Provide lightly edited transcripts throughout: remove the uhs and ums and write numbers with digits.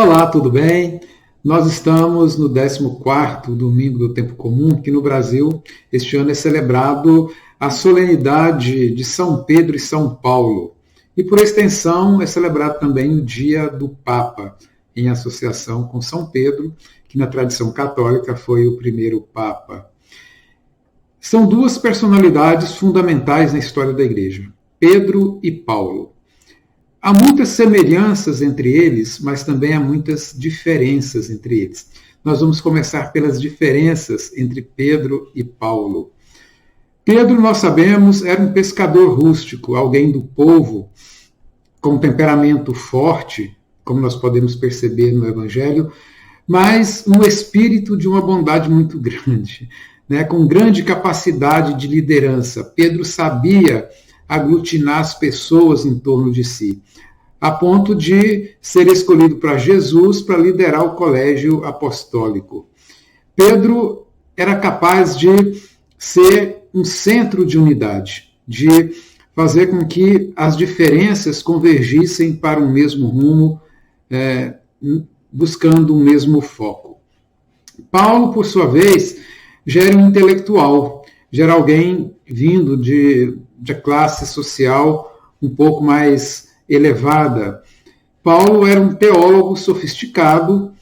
Olá, tudo bem? Nós estamos no 14º domingo do Tempo Comum, que no Brasil este ano é celebrado a solenidade de São Pedro e São Paulo. E por extensão é celebrado também o Dia do Papa, em associação com São Pedro, que na tradição católica foi o primeiro Papa. São duas personalidades fundamentais na história da Igreja, Pedro e Paulo. Há muitas semelhanças entre eles, mas também há muitas diferenças entre eles. Nós vamos começar pelas diferenças entre Pedro e Paulo. Pedro, nós sabemos, era um pescador rústico, alguém do povo, com temperamento forte, como nós podemos perceber no Evangelho, mas um espírito de uma bondade muito grande, né? Com grande capacidade de liderança. Pedro sabia aglutinar as pessoas em torno de si, a ponto de ser escolhido para Jesus para liderar o colégio apostólico. Pedro era capaz de ser um centro de unidade, de fazer com que as diferenças convergissem para um mesmo rumo, buscando o mesmo foco. Paulo, por sua vez, já era um intelectual, já era alguém vindo de classe social um pouco mais elevada. Paulo era um teólogo sofisticado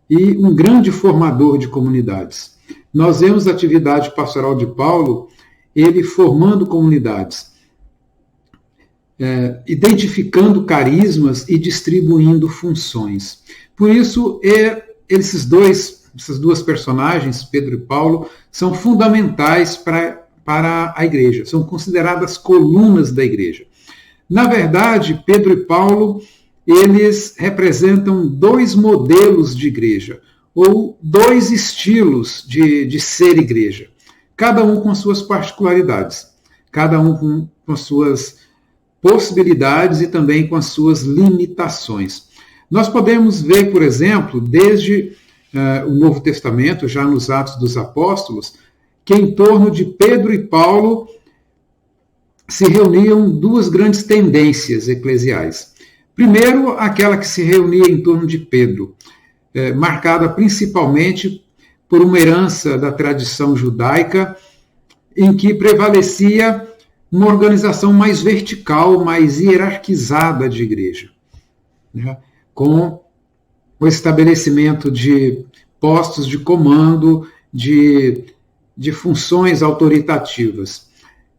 e um grande formador de comunidades. Nós vemos a atividade pastoral de Paulo, ele formando comunidades, identificando carismas e distribuindo funções. Por isso, essas duas personagens, Pedro e Paulo, são fundamentais para a igreja, são consideradas colunas da igreja. Na verdade, Pedro e Paulo, eles representam dois modelos de igreja, ou dois estilos de ser igreja, cada um com as suas particularidades, cada um com as suas possibilidades e também com as suas limitações. Nós podemos ver, por exemplo, desde o Novo Testamento, já nos Atos dos Apóstolos, que em torno de Pedro e Paulo se reuniam duas grandes tendências eclesiais. Primeiro, aquela que se reunia em torno de Pedro, marcada principalmente por uma herança da tradição judaica, em que prevalecia uma organização mais vertical, mais hierarquizada de igreja, né? Com o estabelecimento de postos de comando, de funções autoritativas.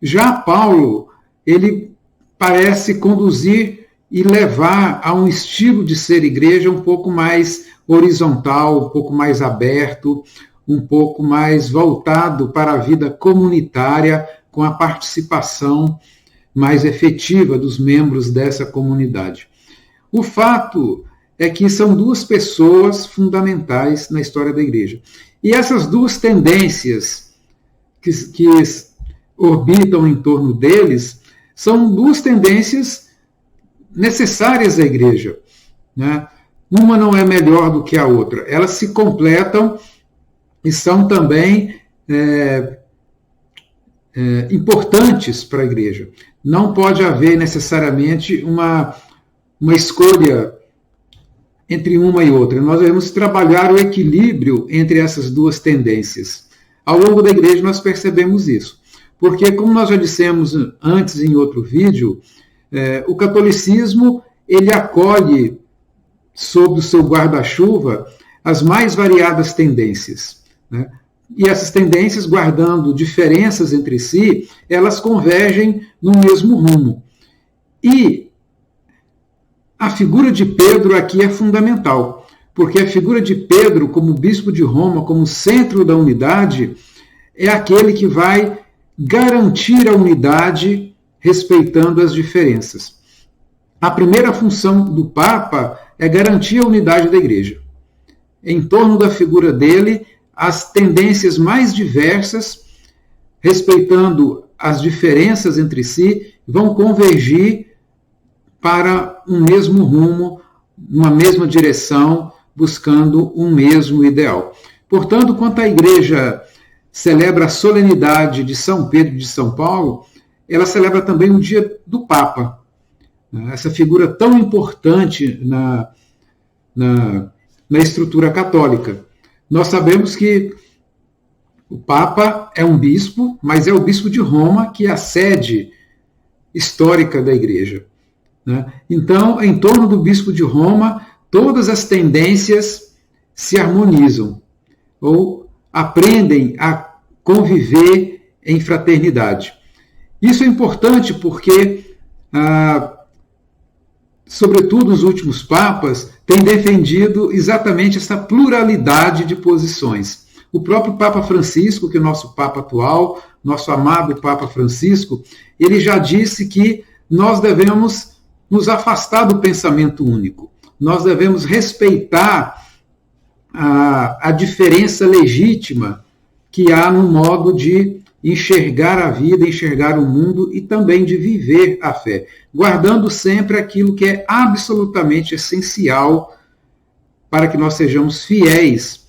Já Paulo, ele parece conduzir e levar a um estilo de ser igreja um pouco mais horizontal, um pouco mais aberto, um pouco mais voltado para a vida comunitária, com a participação mais efetiva dos membros dessa comunidade. O fato é que são duas pessoas fundamentais na história da igreja. E essas duas tendências que orbitam em torno deles são duas tendências necessárias à igreja, né? Uma não é melhor do que a outra. Elas se completam e são também importantes para a igreja. Não pode haver necessariamente uma escolha entre uma e outra. Nós devemos trabalhar o equilíbrio entre essas duas tendências. Ao longo da igreja nós percebemos isso. Porque, como nós já dissemos antes em outro vídeo, o catolicismo ele acolhe sob o seu guarda-chuva as mais variadas tendências, né? E essas tendências, guardando diferenças entre si, elas convergem no mesmo rumo. E a figura de Pedro aqui é fundamental, porque a figura de Pedro, como bispo de Roma, como centro da unidade, é aquele que vai garantir a unidade respeitando as diferenças. A primeira função do Papa é garantir a unidade da Igreja. Em torno da figura dele, as tendências mais diversas, respeitando as diferenças entre si, vão convergir para um mesmo rumo, uma mesma direção, buscando um mesmo ideal. Portanto, quando a Igreja celebra a solenidade de São Pedro e de São Paulo, ela celebra também o dia do Papa. Essa figura tão importante na estrutura católica. Nós sabemos que o Papa é um bispo, mas é o bispo de Roma, que é a sede histórica da Igreja, né? Então, em torno do bispo de Roma, todas as tendências se harmonizam, ou aprendem a conviver em fraternidade. Isso é importante porque, sobretudo os últimos papas, têm defendido exatamente essa pluralidade de posições. O próprio Papa Francisco, que é o nosso Papa atual, nosso amado Papa Francisco, ele já disse que nós devemos nos afastar do pensamento único. Nós devemos respeitar a diferença legítima que há no modo de enxergar a vida, enxergar o mundo e também de viver a fé, guardando sempre aquilo que é absolutamente essencial para que nós sejamos fiéis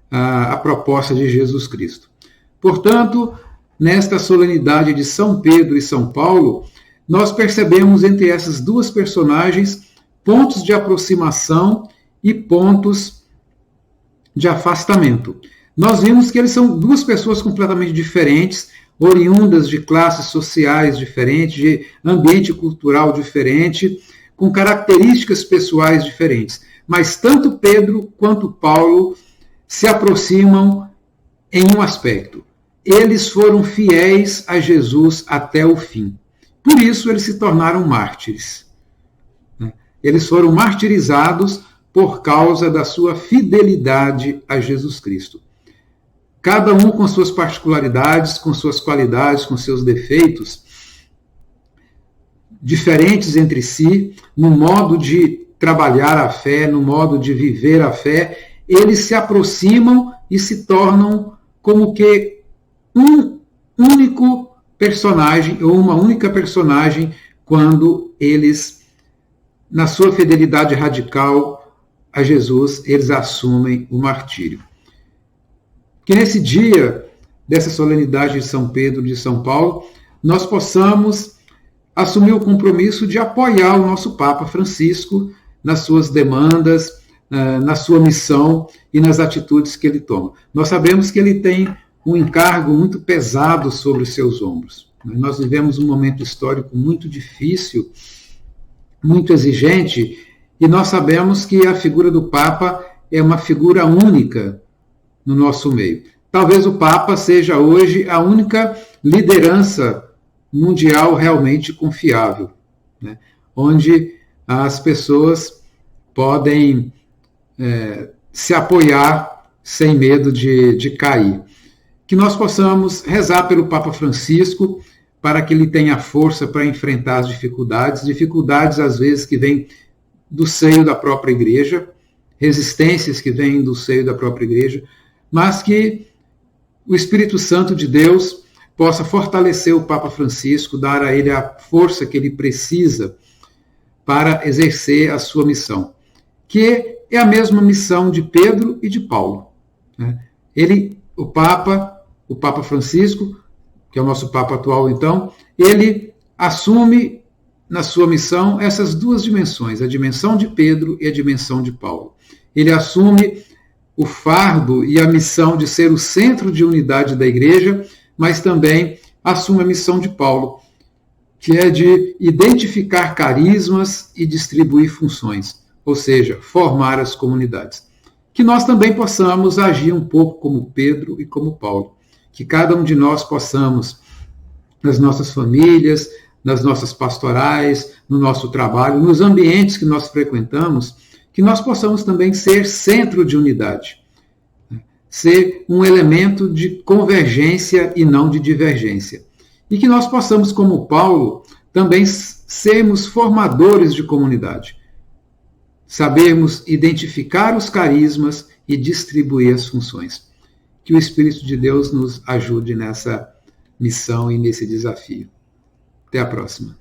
à proposta de Jesus Cristo. Portanto, nesta solenidade de São Pedro e São Paulo, nós percebemos entre essas duas personagens pontos de aproximação e pontos de afastamento. Nós vimos que eles são duas pessoas completamente diferentes, oriundas de classes sociais diferentes, de ambiente cultural diferente, com características pessoais diferentes. Mas tanto Pedro quanto Paulo se aproximam em um aspecto. Eles foram fiéis a Jesus até o fim. Por isso eles se tornaram mártires. Eles foram martirizados por causa da sua fidelidade a Jesus Cristo. Cada um com suas particularidades, com suas qualidades, com seus defeitos, diferentes entre si, no modo de trabalhar a fé, no modo de viver a fé, eles se aproximam e se tornam como que um único personagem, ou uma única personagem, quando eles, na sua fidelidade radical a Jesus, eles assumem o martírio. Que nesse dia dessa solenidade de São Pedro e de São Paulo, nós possamos assumir o compromisso de apoiar o nosso Papa Francisco nas suas demandas, na sua missão e nas atitudes que ele toma. Nós sabemos que ele tem um encargo muito pesado sobre os seus ombros. Nós vivemos um momento histórico muito difícil, muito exigente, e nós sabemos que a figura do Papa é uma figura única no nosso meio. Talvez o Papa seja hoje a única liderança mundial realmente confiável, né? Onde as pessoas podem se apoiar sem medo de cair. Que nós possamos rezar pelo Papa Francisco para que ele tenha força para enfrentar as dificuldades às vezes que vêm do seio da própria igreja, resistências que vêm do seio da própria igreja, mas que o Espírito Santo de Deus possa fortalecer o Papa Francisco, dar a ele a força que ele precisa para exercer a sua missão, que é a mesma missão de Pedro e de Paulo, né? O Papa Francisco, que é o nosso Papa atual então, ele assume na sua missão essas duas dimensões, a dimensão de Pedro e a dimensão de Paulo. Ele assume o fardo e a missão de ser o centro de unidade da igreja, mas também assume a missão de Paulo, que é de identificar carismas e distribuir funções, ou seja, formar as comunidades. Que nós também possamos agir um pouco como Pedro e como Paulo, que cada um de nós possamos, nas nossas famílias, nas nossas pastorais, no nosso trabalho, nos ambientes que nós frequentamos, que nós possamos também ser centro de unidade, ser um elemento de convergência e não de divergência. E que nós possamos, como Paulo, também sermos formadores de comunidade, sabermos identificar os carismas e distribuir as funções. Que o Espírito de Deus nos ajude nessa missão e nesse desafio. Até a próxima.